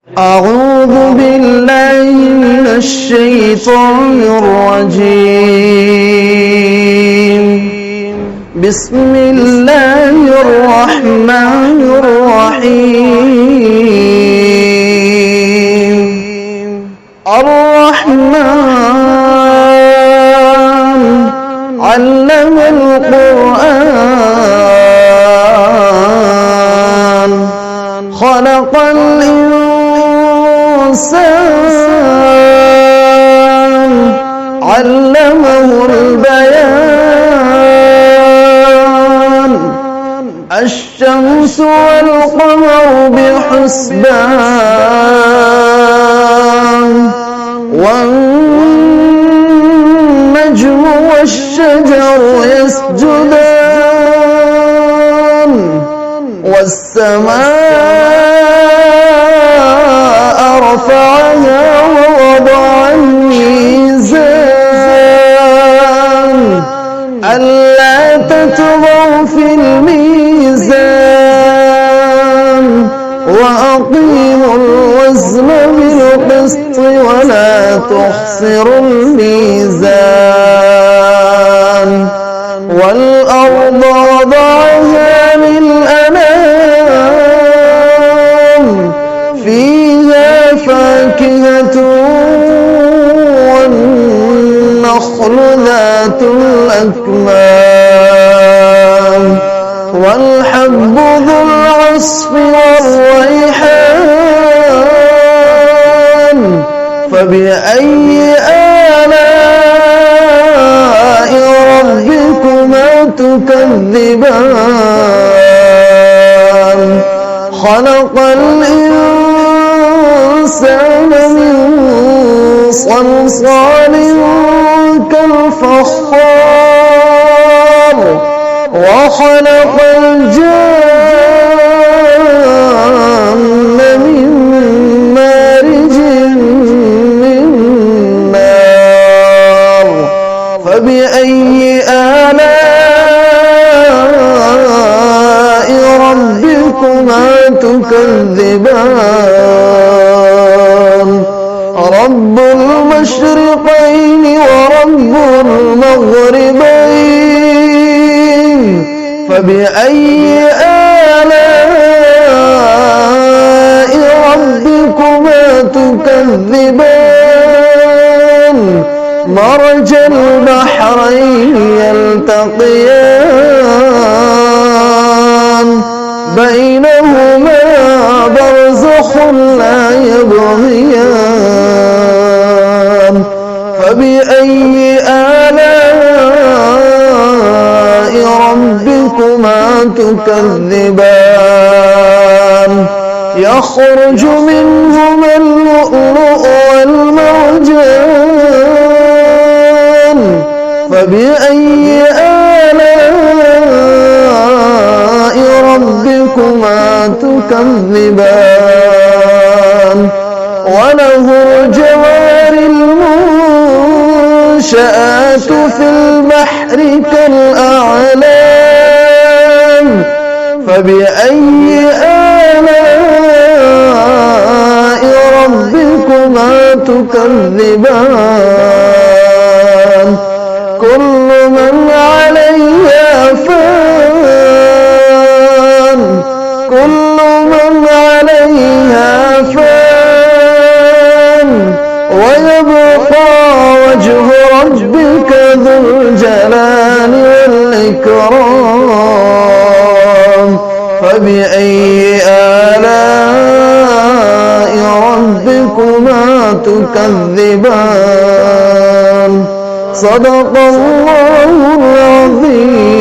أعوذ بالله من الشيطان الرجيم. بسم الله الرحمن الرحيم. الرحمن علم القرآن خلق الإنسان علمه البيان. الشمس والقمر بحسبان والنجم والشجر يسجدان والسماء رفعها ووضع الميزان ألا تطغوا في الميزان وأقيموا الوزن بالقسط ولا تخسروا الميزان. والأرض وضعها للأنام فيها فاكهة والنخل ذات الأكمام والحب ذو العصف والريحان. فبأي آلاء ربكما تكذبان؟ خلق الإنسان من صلصال كالفخار وخلق الجن من مارج من نار. فبأي آلاء ربكما تكذبان؟ رب المشرقين ورب المغربين. فبأي آلاء ربكما تكذبان؟ مرج البحرين يلتقيان بينهما برزخ لا يبغيان. فبأي آلاء ربكما تكذبان؟ يخرج منهما اللؤلؤ والمرجان. فبأي آلاء ربكما تكذبان؟ وله الجوار المنشآت في البحر كالأعلام. فبأي آلاء ربكما تكذبان؟ كل من عليها فان كل من عليها فان ويبقى وجه ربك ذو الجلال والإكرام. فبأي آلاء ربكما تكذبان؟ صدق الله العظيم.